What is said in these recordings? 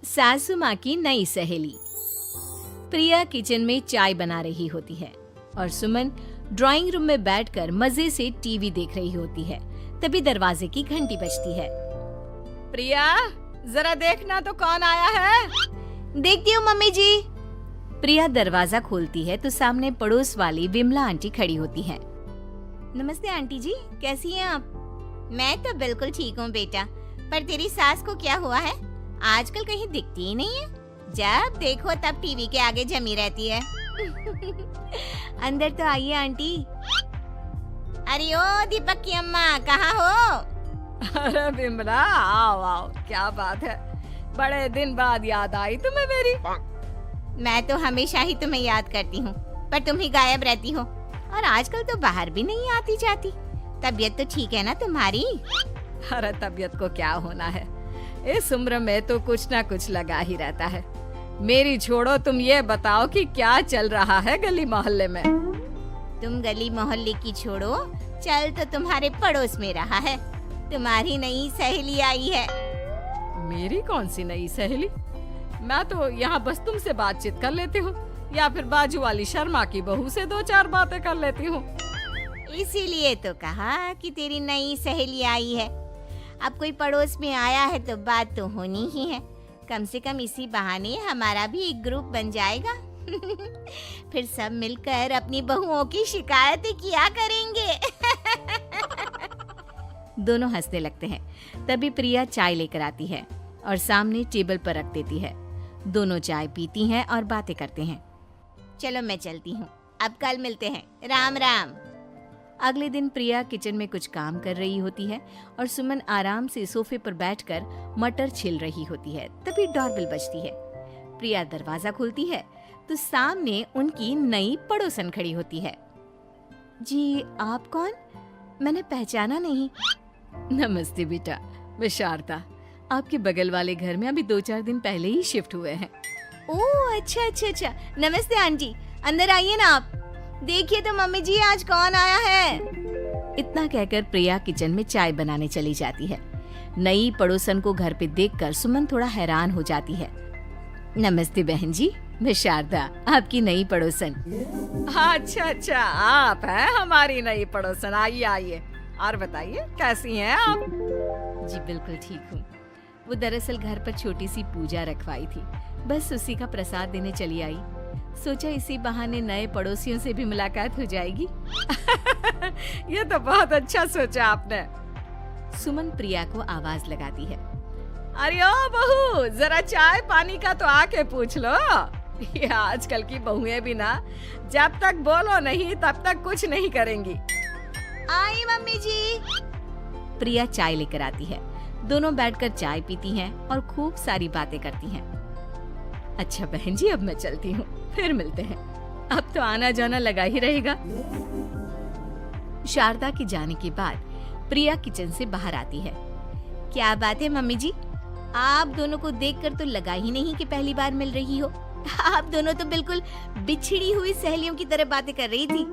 सासू माँ की नई सहेली। प्रिया किचन में चाय बना रही होती है और सुमन ड्राइंग रूम में बैठकर मजे से टीवी देख रही होती है। तभी दरवाजे की घंटी बजती है। प्रिया, जरा देखना तो कौन आया है। देखती हूँ मम्मी जी। प्रिया दरवाजा खोलती है तो सामने पड़ोस वाली विमला आंटी खड़ी होती है। नमस्ते आंटी जी, कैसी हैं आप? मैं तो बिल्कुल ठीक हूँ बेटा, पर तेरी सास को क्या हुआ है? आजकल कहीं दिखती ही नहीं है। जब देखो तब टीवी के आगे जमी रहती है। अंदर तो आइए आंटी। अरे ओ दीपक की अम्मा, कहाँ हो? अरे बिमला, आओ आओ, क्या बात है, बड़े दिन बाद याद आई तुम्हें मेरी। मैं तो हमेशा ही तुम्हें याद करती हूँ, पर तुम ही गायब रहती हो और आजकल तो बाहर भी नहीं आती जाती। तबीयत तो ठीक है ना तुम्हारी? अरे तबीयत को क्या होना है, इस उम्र में तो कुछ ना कुछ लगा ही रहता है। मेरी छोड़ो, तुम ये बताओ कि क्या चल रहा है गली मोहल्ले में। तुम गली मोहल्ले की छोड़ो, चल तो तुम्हारे पड़ोस में रहा है। तुम्हारी नई सहेली आई है। मेरी कौन सी नई सहेली? मैं तो यहाँ बस तुमसे बातचीत कर लेती हूँ या फिर बाजू वाली शर्मा की बहू से दो चार बातें कर लेती हूँ। इसीलिए तो कहा कि तेरी नई सहेली आई है। अब कोई पड़ोस में आया है तो बात तो होनी ही है। कम से कम इसी बहाने हमारा भी एक ग्रुप बन जाएगा। फिर सब मिलकर अपनी बहुओं की शिकायतें किया करेंगे। दोनों हंसने लगते हैं। तभी प्रिया चाय लेकर आती है और सामने टेबल पर रख देती है। दोनों चाय पीती हैं और बातें करते हैं। चलो मैं चलती हूँ, अब कल मिलते हैं। राम राम। अगले दिन प्रिया किचन में कुछ काम कर रही होती है और सुमन आराम से सोफे पर बैठकर मटर छिल रही होती है। तभी डोरबेल बजती है। प्रिया दरवाजा खोलती है तो सामने उनकी नई पड़ोसन खड़ी होती है। जी, आप कौन? मैंने पहचाना नहीं। नमस्ते बेटा, मैं शारदा। आपके बगल वाले घर में अभी 2-4 दिन पहले ही शिफ्ट हुए हैं। ओह अच्छा अच्छा अच्छा, नमस्ते आंटी, अंदर आइए ना आप। देखिए तो मम्मी जी, आज कौन आया है। इतना कहकर प्रिया किचन में चाय बनाने चली जाती है। नई पड़ोसन को घर पे देखकर सुमन थोड़ा हैरान हो जाती है। नमस्ते बहन जी, मैं शारदा, आपकी नई पड़ोसन। अच्छा अच्छा, आप हैं हमारी नई पड़ोसन। आइए आइए, और बताइए कैसी हैं आप? जी बिल्कुल ठीक हूँ। वो दरअसल घर पर छोटी सी पूजा रखवाई थी, बस उसी का प्रसाद देने चली आई। सोचा इसी बहाने नए पड़ोसियों से भी मुलाकात हो जाएगी। ये तो बहुत अच्छा सोचा आपने। सुमन प्रिया को आवाज लगाती है। अरे ओ बहू, जरा चाय पानी का तो आके पूछ लो। ये आजकल की बहुएं भी ना, जब तक बोलो नहीं तब तक कुछ नहीं करेंगी। आई मम्मी जी। प्रिया चाय लेकर आती है। दोनों बैठकर चाय पीती हैं और खूब सारी बातें करती हैं। अच्छा बहन जी, अब मैं चलती हूँ, फिर मिलते हैं। अब तो आना जाना लगा ही रहेगा। शारदा के जाने के बाद प्रिया किचन से बाहर आती है। क्या बात है मम्मी जी, आप दोनों को देखकर तो लगा ही नहीं कि पहली बार मिल रही हो। आप दोनों तो बिल्कुल बिछड़ी हुई सहेलियों की तरह बातें कर रही थी।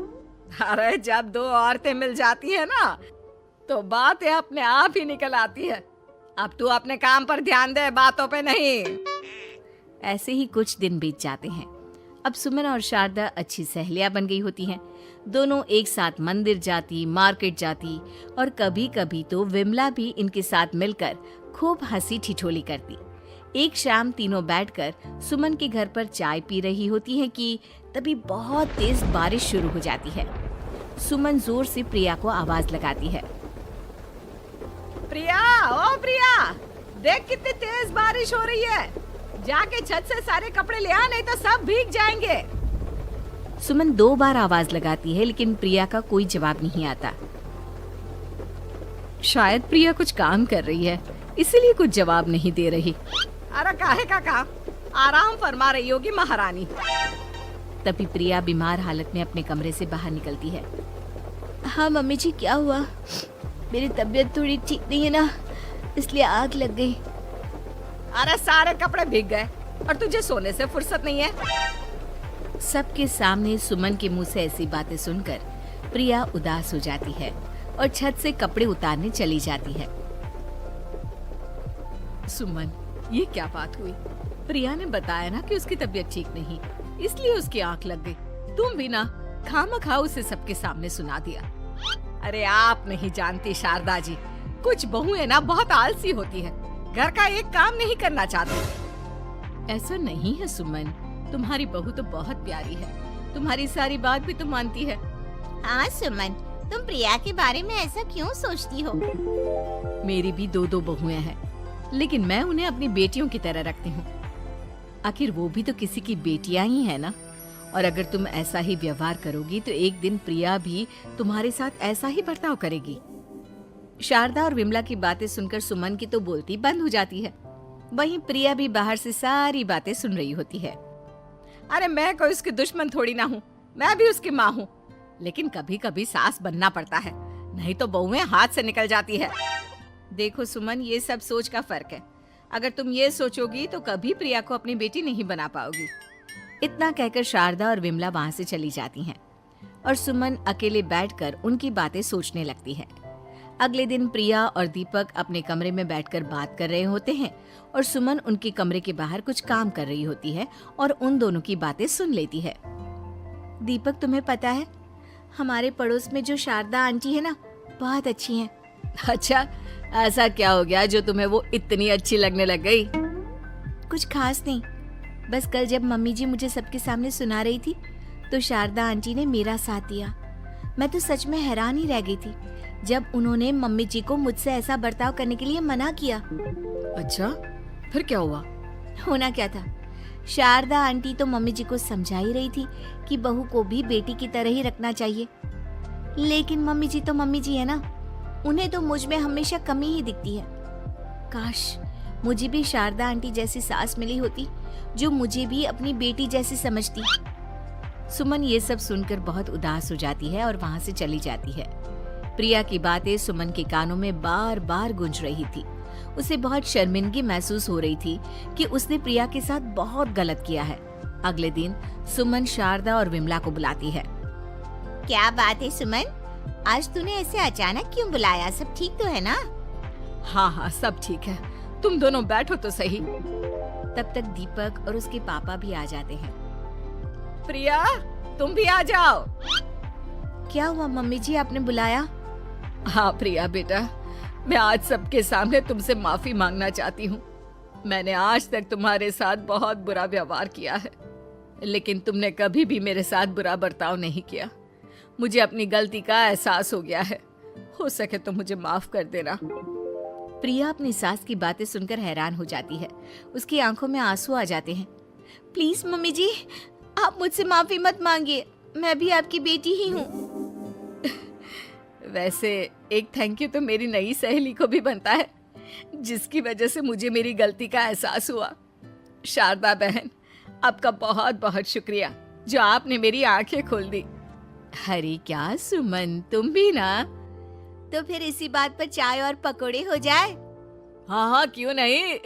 अरे जब दो औरतें मिल जाती है ना, तो बातें अपने आप ही निकल आती है। अब तू अपने काम पर ध्यान दे, बातों पे नहीं। ऐसे ही कुछ दिन बीत जाते हैं। अब सुमन और शारदा अच्छी सहेलियां बन गई होती हैं। दोनों एक साथ मंदिर जाती, मार्केट जाती और कभी कभी तो विमला भी इनके साथ मिलकर खूब हंसी ठिठोली करती। एक शाम तीनों बैठकर सुमन के घर पर चाय पी रही होती हैं कि तभी बहुत तेज बारिश शुरू हो जाती है। सुमन जोर से प्रिया को आवाज लगाती है। प्रिया, ओ प्रिया, देख कितनी तेज बारिश हो रही है। जाके छत से सारे कपड़े ले आ, नहीं तो सब भीग जाएंगे। सुमन 2 बार आवाज लगाती है लेकिन प्रिया का कोई जवाब नहीं आता। शायद प्रिया कुछ काम कर रही है, इसीलिए कुछ जवाब नहीं दे रही। अरे काहे का काम, आराम फरमा रही होगी महारानी। तभी प्रिया बीमार हालत में अपने कमरे से बाहर निकलती है। हाँ मम्मी जी, क्या हुआ? मेरी तबीयत थोड़ी ठीक नहीं है ना, इसलिए आग लग गई। अरे सारे कपड़े भीग गए और तुझे सोने से फुर्सत नहीं है। सबके सामने सुमन के मुंह से ऐसी बातें सुनकर प्रिया उदास हो जाती है और छत से कपड़े उतारने चली जाती है। सुमन, ये क्या बात हुई? प्रिया ने बताया ना कि उसकी तबीयत ठीक नहीं, इसलिए उसकी आंख लग गई। तुम भी ना खामखा उसे सबके सामने सुना दिया। अरे आप नहीं जानती शारदा जी, कुछ बहुएं ना बहुत आलसी होती है, घर का एक काम नहीं करना चाहती। ऐसा नहीं है सुमन, तुम्हारी बहू तो बहुत प्यारी है, तुम्हारी सारी बात भी तो मानती है। हाँ सुमन, तुम प्रिया के बारे में ऐसा क्यों सोचती हो? मेरी भी दो बहुएं हैं, लेकिन मैं उन्हें अपनी बेटियों की तरह रखती हूँ। आखिर वो भी तो किसी की बेटियां ही है ना। और अगर तुम ऐसा ही व्यवहार करोगी तो एक दिन प्रिया भी तुम्हारे साथ ऐसा ही बर्ताव करेगी। शारदा और विमला की बातें सुनकर सुमन की तो बोलती बंद हो जाती है। वहीं प्रिया भी बाहर से सारी बातें सुन रही होती है। अरे मैं कोई उसकी दुश्मन थोड़ी ना हूँ, मैं भी उसकी माँ हूँ, लेकिन कभी कभी सास बनना पड़ता है, नहीं तो बहुएं हाथ से निकल जाती है। देखो सुमन, ये सब सोच का फर्क है। अगर तुम ये सोचोगी तो कभी प्रिया को अपनी बेटी नहीं बना पाओगी। इतना कहकर शारदा और विमला वहां से चली जाती हैं और सुमन अकेले बैठकर उनकी बातें सोचने लगती है। अगले दिन प्रिया और दीपक अपने कमरे में बैठकर बात कर रहे होते हैं और सुमन उनके कमरे के बाहर कुछ काम कर रही होती है और उन दोनों की बातें सुन लेती है। दीपक, तुम्हें पता है हमारे पड़ोस में जो शारदा आंटी है ना, बहुत अच्छी हैं। अच्छा, ऐसा क्या हो गया जो तुम्हें वो इतनी अच्छी लगने लग गई? कुछ खास नहीं, बस कल जब मम्मी जी मुझे सबके सामने सुना रही थी तो शारदा आंटी ने मेरा साथ दिया। मैं तो सच में हैरान ही रह गई थी जब उन्होंने मम्मी जी को मुझसे ऐसा बर्ताव करने के लिए मना किया। अच्छा, फिर क्या हुआ? होना क्या था, शारदा आंटी तो मम्मी जी को समझा ही रही थी कि बहू को भी बेटी की तरह ही रखना चाहिए, लेकिन मम्मी जी तो मम्मी जी है ना, उन्हें तो मुझ में हमेशा कमी ही दिखती है। काश मुझे भी शारदा आंटी जैसी सास मिली होती जो मुझे भी अपनी बेटी जैसी समझती। सुमन ये सब सुनकर बहुत उदास हो जाती है और वहां से चली जाती है। प्रिया की बातें सुमन के कानों में बार बार गूंज रही थी। उसे बहुत शर्मिंदगी महसूस हो रही थी कि उसने प्रिया के साथ बहुत गलत किया है। अगले दिन सुमन शारदा और विमला को बुलाती है। क्या बात है सुमन, आज तूने ऐसे अचानक क्यों बुलाया? सब ठीक तो है ना? हाँ, सब ठीक है, तुम दोनों बैठो तो सही। तब तक दीपक और उसके पापा भी आ जाते हैं। प्रिया, तुम भी आ जाओ। क्या हुआ मम्मी जी, आपने बुलाया? हाँ प्रिया बेटा, मैं आज सबके सामने तुमसे माफी मांगना चाहती हूँ। मैंने आज तक तुम्हारे साथ बहुत बुरा व्यवहार किया है, लेकिन तुमने कभी भी मेरे साथ बुरा बर्ताव नहीं किया। मुझे अपनी गलती का एहसास हो गया है, हो सके तो मुझे माफ कर देना। प्रिया अपनी सास की बातें सुनकर हैरान हो जाती है। उसकी आंखों में आंसू आ जाते हैं। प्लीज मम्मी जी, आप मुझसे माफी मत मांगिए, मैं भी आपकी बेटी ही हूँ। वैसे एक थैंक यू तो मेरी नई सहेली को भी बनता है, जिसकी वजह से मुझे मेरी गलती का एहसास हुआ। शारदा बहन, आपका बहुत बहुत शुक्रिया जो आपने मेरी आंखें खोल दी। अरे क्या सुमन, तुम भी ना। तो फिर इसी बात पर चाय और पकोड़े हो जाए? हाँ, क्यों नहीं।